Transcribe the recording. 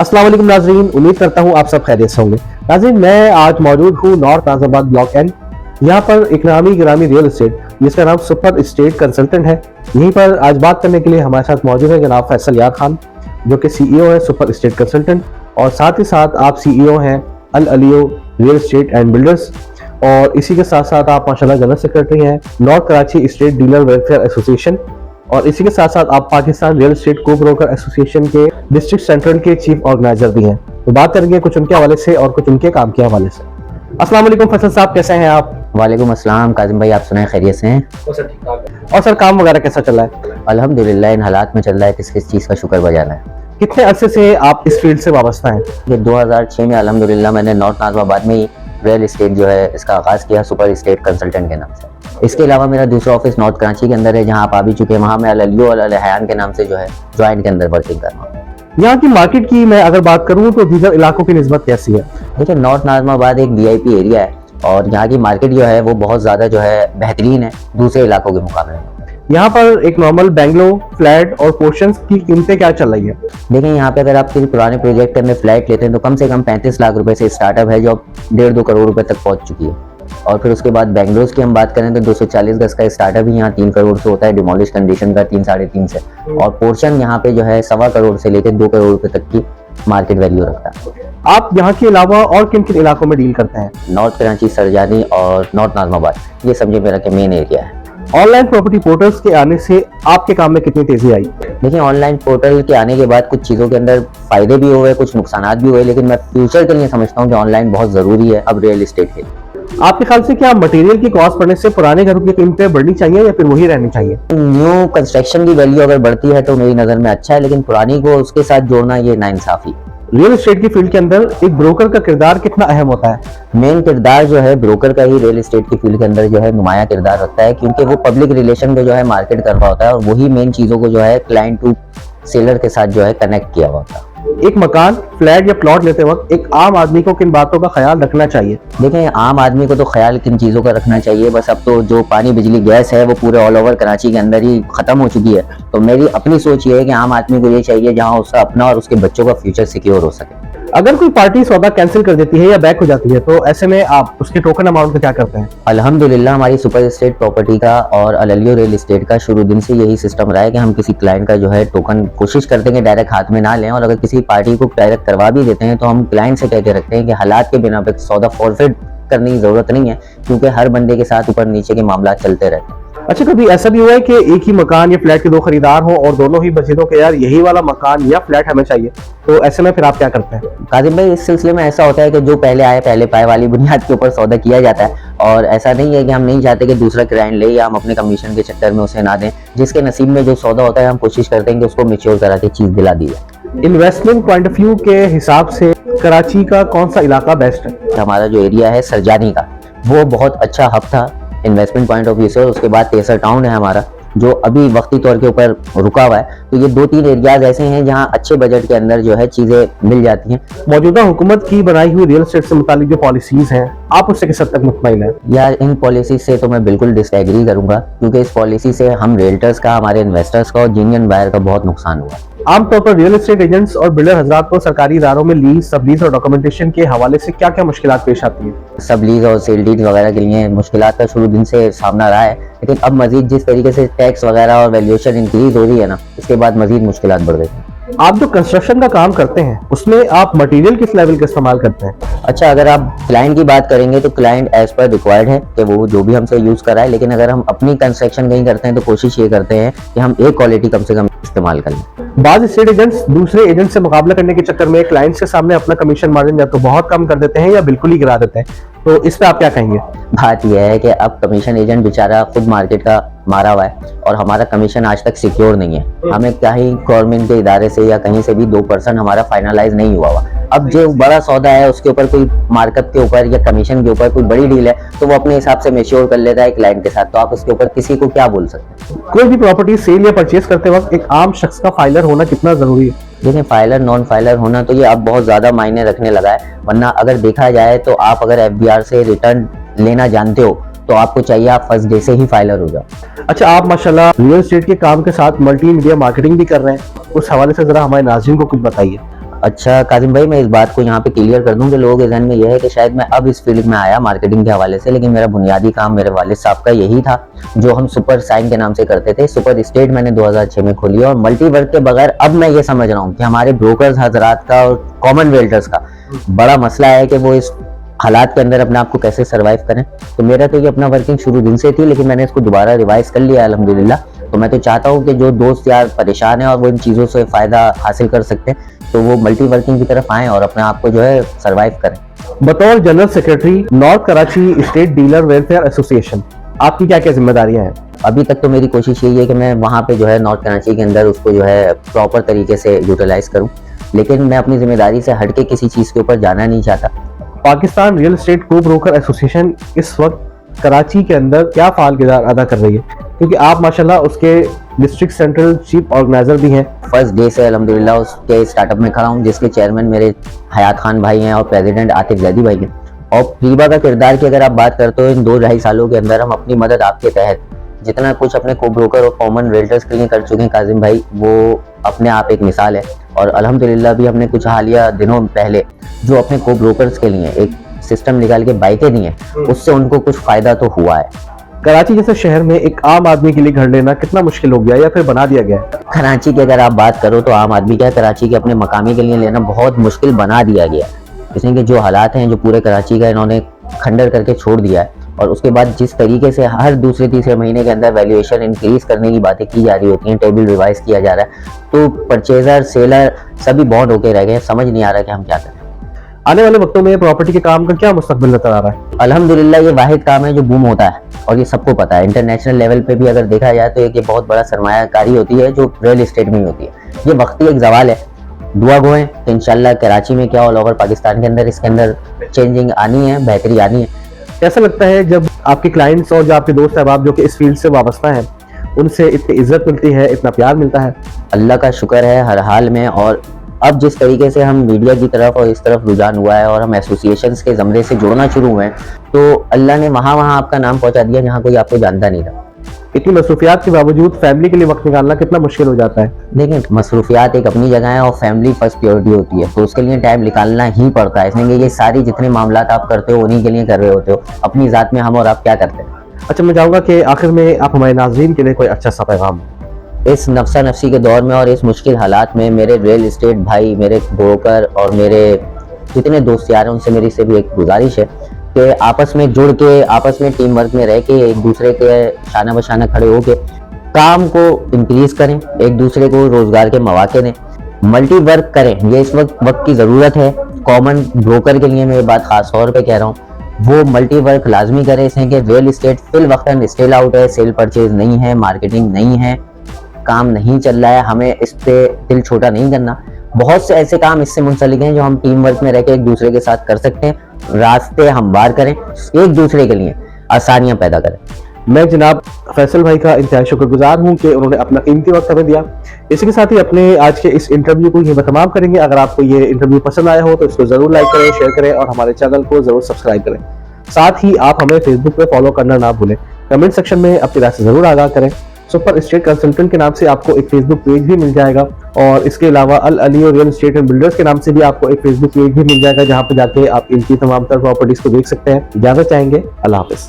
अस्सलाम वालेकुम नाज़रीन, उम्मीद करता हूँ आप सब खैरियत से होंगे। नाज़रीन, मैं आज मौजूद हूँ नॉर्थ नाज़िमाबाद ब्लॉक एन। यहाँ पर एक नामी गिरामी रियल एस्टेट जिसका नाम सुपर एस्टेट कंसल्टेंट है। यहीं पर आज बात करने के लिए हमारे साथ मौजूद है जनाब फैसल यार खान, जो कि CEO है सुपर एस्टेट कंसल्टेंट, और साथ ही साथ आप CEO हैं अल अलियो रियल एस्टेट एंड बिल्डर्स, और इसी के साथ साथ आप माशाल्लाह जनरल सेक्रेटरी हैं north Karachi state dealer welfare association, और इसी के साथ साथ आप पाकिस्तान रियल एस्टेट को ब्रोकर एसोसिएशन के डिस्ट्रिक्ट सेंट्रल के चीफ ऑर्गेनाइजर भी हैं। तो बात करेंगे कुछ उनके हवाले से और कुछ उनके काम के हवाले से। अस्सलाम वालेकुम फैसल साहब, कैसे हैं आप? वालेकुम अस्सलाम काजिम भाई, आप सुनाए खैरियत से हैं? और सर काम वगैरह कैसा चल रहा है? अल्हम्दुलिल्लाह इन हालात में चल रहा है, किस किस चीज़ का शुक्र बजाना है। कितने अरसे से आप इस फील्ड से वाबस्ता हैं? ये 2006 में अल्हम्दुलिल्लाह मैंने नॉर्थ नाज़िमाबाद में ही रियल एस्टेट जो है इसका आगाज़ किया सुपर एस्टेट कंसल्टेंट के नाम से। इसके अलावा मेरा दूसरा ऑफिस नॉर्थ कराची के अंदर है, जहाँ आप आ भी चुके हैं। वहाँ मैं अल अलियो और अल हयान के नाम से जो है जॉइंट के अंदर वर्किंग कर रहा हूँ। यहाँ की मार्केट की मैं अगर बात करूँ तो दीगर इलाकों की निस्बत कैसी है? देखिए, नॉर्थ नाज़िमाबाद एक VIP एरिया है और यहाँ की मार्केट जो है वो बहुत ज़्यादा जो है बेहतरीन है दूसरे इलाकों के मुकाबले में। यहाँ पर एक नॉर्मल बेंगलो फ्लैट और पोर्शंस की कीमतें क्या चल रही है? देखिए, यहाँ पे अगर आप किसी पुराने प्रोजेक्ट के अंदर फ्लैट लेते हैं तो कम से कम 35 लाख रुपए से स्टार्टअप है, जो अब 1.5-2 करोड़ रुपए तक पहुँच चुकी है। और फिर उसके बाद बेंगलोर की हम बात करें तो 240 गज का स्टार्टअप ही यहाँ 3 करोड़ से होता है, डिमोलिश कंडीशन का 3-3.5 से, और पोर्शन यहाँ पे जो है 1.25 करोड़ से लेकर 2 करोड़ रुपए तक की मार्केट वैल्यू रखता है। आप यहाँ के अलावा और किन किन इलाकों में डील करते हैं? नॉर्थ कराची, सरजानी और नॉर्थ नाज़िमाबाद, ये समझे मेरा के मेन एरिया है। ऑनलाइन प्रॉपर्टी पोर्टल्स के आने से आपके काम में कितनी तेजी आई? देखिए, ऑनलाइन पोर्टल के आने के बाद कुछ चीज़ों के अंदर फायदे भी हुए, कुछ नुकसानात भी हुए, लेकिन मैं फ्यूचर के लिए समझता हूँ कि ऑनलाइन बहुत ज़रूरी है अब रियल एस्टेट के। आपके ख्याल से क्या मटेरियल की कॉस्ट बढ़ने से पुराने घरों की कीमतें बढ़नी चाहिए या फिर वही रहनी चाहिए? न्यू कंस्ट्रक्शन की वैल्यू अगर बढ़ती है तो मेरी नज़र में अच्छा है, लेकिन पुरानी को उसके साथ जोड़ना ये नाइंसाफी। रियल एस्टेट की फील्ड के अंदर एक ब्रोकर का किरदार कितना अहम होता है? मेन किरदार जो है ब्रोकर का ही रियल एस्टेट की फील्ड के अंदर जो है नुमाया किरदार रखता है, क्योंकि वो पब्लिक रिलेशन को जो है मार्केट कर रहा होता है और वही मेन चीज़ों को जो है क्लाइंट टू सेलर के साथ जो है कनेक्ट किया हुआ होता है। एक मकान, फ्लैट या प्लॉट लेते वक्त एक आम आदमी को किन बातों का ख्याल रखना चाहिए? देखें, आम आदमी को तो ख्याल किन चीज़ों का रखना चाहिए, बस अब तो जो पानी बिजली गैस है वो पूरे ऑल ओवर कराची के अंदर ही खत्म हो चुकी है। तो मेरी अपनी सोच ये है कि आम आदमी को ये चाहिए जहाँ उसका अपना और उसके बच्चों का फ्यूचर सिक्योर हो सके। अगर कोई पार्टी सौदा कैंसिल कर देती है या बैक हो जाती है तो ऐसे में आप उसके टोकन अमाउंट का क्या करते हैं? अल्हम्दुलिल्लाह हमारी सुपर एस्टेट प्रॉपर्टी का और अल अलियो रियल एस्टेट का शुरू दिन से यही सिस्टम रहा है कि हम किसी क्लाइंट का जो है टोकन कोशिश करते हैं कि डायरेक्ट हाथ में ना लें, और अगर किसी पार्टी को डायरेक्ट करवा भी देते हैं तो हम क्लाइंट से कह के रखते हैं कि हालात के बिना पे सौदा फॉरफिट करने की जरूरत नहीं है, क्योंकि हर बंदे के साथ ऊपर नीचे के मामला चलते रहते हैं। अच्छा, कभी ऐसा भी हुआ है कि एक ही मकान या फ्लैट के 2 खरीदार हो और दोनों ही बचे कि यार यही वाला मकान या फ्लैट हमें चाहिए, तो ऐसे में फिर आप क्या करते हैं? काजिम भाई, इस सिलसिले में ऐसा होता है कि जो पहले आए पहले पाए वाली बुनियाद के ऊपर सौदा किया जाता है, और ऐसा नहीं है कि हम नहीं चाहते कि दूसरा क्लाइंट ले या हम अपने कमीशन के चक्कर में उसे ना दें। जिसके नसीब में जो सौदा होता है हम कोशिश करते हैं कि उसको मैच्योर करा के चीज़ दिला दी जाए। इन्वेस्टमेंट पॉइंट ऑफ व्यू के हिसाब से कराची का कौन सा इलाका बेस्ट है? हमारा जो एरिया है सरजानी का, वो बहुत अच्छा हब था इन्वेस्टमेंट पॉइंट ऑफ व्यू से। उसके बाद तेसर टाउन है हमारा, जो अभी वक्ती तौर के ऊपर रुका हुआ है। तो ये 2-3 एरियाज ऐसे हैं जहां अच्छे बजट के अंदर जो है चीज़ें मिल जाती हैं। मौजूदा हुकूमत की बनाई हुई रियल एस्टेट से मुतालिक जो पॉलिसीज हैं, आप उससे किस हद तक मुतमईन हैं? यार, इन पॉलिसी से तो मैं बिल्कुल डिसएग्री करूंगा, क्योंकि इस पॉलिसी से हम रियल्टर्स का, हमारे इन्वेस्टर्स का और जेन्युइन बायर का बहुत नुकसान हुआ। आमतौर पर रियल एस्टेट एजेंट्स और बिल्डर हजरात को सरकारी इदारों में लीज, सबलीज और डॉक्यूमेंटेशन के हवाले से क्या क्या मुश्किलात पेश आती है? सबलीज और सेल डीड वगैरह के लिए मुश्किलात का शुरू दिन से सामना रहा है, लेकिन अब मजीद जिस तरीके से टैक्स वगैरह और वैल्यूएशन इंक्रीज हो रही है ना, इसके बाद मजीद मुश्किलात बढ़ गई हैं। आप जो कंस्ट्रक्शन का काम करते हैं उसमें आप मटेरियल किस लेवल का इस्तेमाल करते हैं? अच्छा, अगर आप क्लाइंट की बात करेंगे तो क्लाइंट एज पर रिक्वायर्ड है कि वो जो भी हमसे यूज कराए, लेकिन अगर हम अपनी कंस्ट्रक्शन कहीं करते हैं तो कोशिश ये करते हैं कि हम एक क्वालिटी कम से कम इस्तेमाल कर लें। बाद एस्टेट एजेंट्स दूसरे एजेंट से मुकाबला करने के चक्कर में क्लाइंट्स के सामने अपना कमीशन मार्जिन या तो बहुत कम कर देते हैं या बिल्कुल ही गिरा देते हैं, तो इस पे आप क्या कहेंगे? बात यह है कि अब कमीशन एजेंट बेचारा खुद मार्केट का मारा हुआ है और हमारा कमीशन आज तक सिक्योर नहीं है। हमें कहीं गवर्नमेंट के इदारे से या कहीं से भी 2% हमारा फाइनलाइज नहीं हुआ। अब जो बड़ा सौदा है उसके ऊपर कोई मार्कअप के ऊपर या कमीशन के ऊपर कोई बड़ी डील है तो वो अपने हिसाब से मैच्योर कर लेता है क्लाइंट के साथ, तो आप उसके ऊपर किसी को क्या बोल सकते हैं? कोई भी प्रॉपर्टी सेल या परचेज करते वक्त एक आम शख्स का फाइलर होना कितना जरूरी है? देखिए, फाइलर नॉन फाइलर होना तो ये अब बहुत ज्यादा मायने रखने लगा है, वरना अगर देखा जाए तो आप अगर FBR से रिटर्न लेना जानते हो तो आपको चाहिए आप फर्स्ट डे से ही फाइलर हो जाओ। अच्छा, आप माशाल्लाह रियल एस्टेट के काम के साथ मल्टी मीडिया मार्केटिंग भी कर रहे हैं, उस हवाले से जरा हमारे नाज़रीन को कुछ बताइए। अच्छा काजिम भाई, मैं इस बात को यहाँ पे क्लियर कर दूं कि लोगों के जहन में यह है कि शायद मैं अब इस फील्ड में आया मार्केटिंग के हवाले से, लेकिन मेरा बुनियादी काम मेरे वालिद साहब का यही था जो हम सुपर साइन के नाम से करते थे। सुपर स्टेट मैंने 2006 में खोली और मल्टीवर्क के बगैर अब मैं ये समझ रहा हूँ कि हमारे ब्रोकर्स हजरात का और कॉमन वेल्डर्स का बड़ा मसला है कि वो इस हालात के अंदर अपने आप को कैसे सरवाइव करें। तो मेरा तो ये अपना वर्किंग शुरू दिन से थी, लेकिन मैंने इसको दोबारा रिवाइज कर लिया अल्हम्दुलिल्लाह। तो मैं तो चाहता हूँ कि जो दोस्त यार परेशान है और वो इन चीज़ों से फ़ायदा हासिल कर सकते हैं तो वो मल्टी वर्किंग की तरफ आएँ और अपने आप को जो है सरवाइव करें। बतौर general secretary north Karachi state dealer welfare association, आपकी क्या क्या जिम्मेदारियां हैं? अभी तक तो मेरी कोशिश यही है कि मैं वहाँ पे जो है नॉर्थ कराची के अंदर उसको जो है प्रॉपर तरीके से यूटिलाइज करूँ, लेकिन मैं अपनी जिम्मेदारी से हट के किसी चीज़ के ऊपर जाना नहीं चाहता। पाकिस्तान रियल एस्टेट को ब्रोकर एसोसिएशन इस वक्त कराची के अंदर क्या फाल किरदार अदा कर रही है, क्योंकि आप माशाल्लाह उसके डिस्ट्रिक्ट सेंट्रल चीफ ऑर्गेनाइजर भी हैं। फर्स्ट डे से अल्हम्दुलिल्लाह उसके स्टार्टअप में खड़ा हूँ, जिसके चेयरमैन मेरे हयात खान भाई हैं और प्रेसिडेंट आतिफ जैदी भाई हैं। और प्रीबा का किरदार की अगर आप बात करते हो, इन 2-2.5 सालों के अंदर हम अपनी मदद आपके तहत जितना कुछ अपने को ब्रोकर और कॉमन वेल्डर्स के लिए कर चुके हैं काजिम भाई, वो अपने आप एक मिसाल है। और अल्हम्दुलिल्लाह भी हमने कुछ हालिया दिनों पहले जो अपने को ब्रोकर्स के लिए एक सिस्टम निकाल के बाइकें दी हैं, उससे उनको कुछ फायदा तो हुआ है। कराची जैसे शहर में एक आम आदमी के लिए घर लेना कितना मुश्किल हो गया या फिर बना दिया गया है? कराची की अगर आप बात करो तो आम आदमी क्या, कराची के अपने मकामी के लिए लेना बहुत मुश्किल बना दिया गया है। इसलिए कि जो हालात हैं, जो पूरे कराची का इन्होंने खंडर करके छोड़ दिया है, और उसके बाद जिस तरीके से हर दूसरे-तीसरे महीने के अंदर वैल्यूएशन इंक्रीज करने की बातें की जा रही होती हैं, टेबल रिवाइज किया जा रहा है, तो परचेजर सेलर सभी बॉन्ड होके रह गए। समझ नहीं आ रहा कि हम क्या करें। आने वाले वक्तों में प्रॉपर्टी के काम का क्या मुस्तकबिल नजर आ रहा है? अल्हम्दुलिल्लाह ये वाहिद काम है जो बूम होता है और ये सबको पता है। इंटरनेशनल लेवल पे भी अगर देखा जाए तो एक ये बहुत बड़ा सरमायाकारी होती है जो रियल एस्टेट में ही होती है। ये वक्ती एक जवाल है, दुआ गो है कि इंशाल्लाह कराची में क्या ऑल ओवर पाकिस्तान के अंदर इसके अंदर चेंजिंग आनी है, बेहतरी आनी है। कैसा लगता है जब आपके क्लाइंट्स और जो आपके दोस्त अहबाब जो कि इस फील्ड से वाबस्ता हैं, उनसे इतनी इज्जत मिलती है, इतना प्यार मिलता है? अल्लाह का शुक्र है हर हाल में। और अब जिस तरीके से हम मीडिया की तरफ और इस तरफ रुझान हुआ है और हम एसोसिएशंस के ज़मरे से जुड़ना शुरू हुए हैं, तो अल्लाह ने वहाँ आपका नाम पहुँचा दिया जहाँ कोई आपको जानता नहीं था। इतनी मसरूफियात के बावजूद फैमिली के लिए वक्त निकालना कितना मुश्किल हो जाता है? देखिए, मसरूफियात एक अपनी जगह है और फैमिली फर्स्ट प्रायोरिटी होती है, तो उसके लिए टाइम निकालना ही पड़ता है। इसलिए ये सारी जितने मामलात आप करते हो उन्हीं के लिए कर रहे होते हो। अपनी ज़ात में हम और आप क्या करते हैं। अच्छा, मैं चाहूँगा कि आखिर में आप हमारे नाज़रीन के लिए कोई अच्छा सा पैगाम। इस नफ्सा नफ्सी के दौर में और इस मुश्किल हालात में मेरे रियल एस्टेट भाई, मेरे ब्रोकर और मेरे जितने दोस्त यार हैं, उनसे मेरी से भी एक गुजारिश है कि आपस में जुड़ के, आपस में टीम वर्क में रह के, एक दूसरे के शाना बशाना खड़े होके काम को इंक्रीज करें, एक दूसरे को रोजगार के मौके दें, मल्टी वर्क करें। ये इस वक्त की ज़रूरत है। कॉमन ब्रोकर के लिए मैं ये बात खास तौर पे कह रहा हूँ, वो मल्टी वर्क लाजमी करें। इसलिए कि रियल एस्टेट फिल वक्तन स्टेल आउट है, सेल परचेज नहीं है, मार्केटिंग नहीं है, काम नहीं चल रहा है। हमें इस पे दिल छोटा नहीं करना। बहुत से ऐसे काम इससे मुंसलिक हैं जो हम टीम वर्क में रह के एक दूसरे के साथ कर सकते हैं। रास्ते हमवार करें, एक दूसरे के लिए आसानियां पैदा करें। मैं जनाब फैसल भाई का इंतहाई शुक्रगुजार हूँ कि उन्होंने अपना कीमती वक्त हमें दिया। इसी के साथ ही अपने आज के इस इंटरव्यू को यहीं तमाम करेंगे। अगर आपको ये इंटरव्यू पसंद आया हो तो इसको जरूर लाइक करें, शेयर करें और हमारे चैनल को जरूर सब्सक्राइब करें। साथ ही आप हमें फेसबुक पे फॉलो करना ना भूलें। कमेंट सेक्शन में अपनी राय से जरूर आगाह करें। सुपर स्टेट कंसल्टेंट के नाम से आपको एक फेसबुक पेज भी मिल जाएगा और इसके अलावा अल अली और रियल एस्टेट एंड बिल्डर्स के नाम से भी आपको एक फेसबुक पेज भी मिल जाएगा, जहां पर जाके आप इनकी तमाम तरह प्रॉपर्टीज को देख सकते हैं। इजाजत चाहेंगे, अल्लाह हाफिज।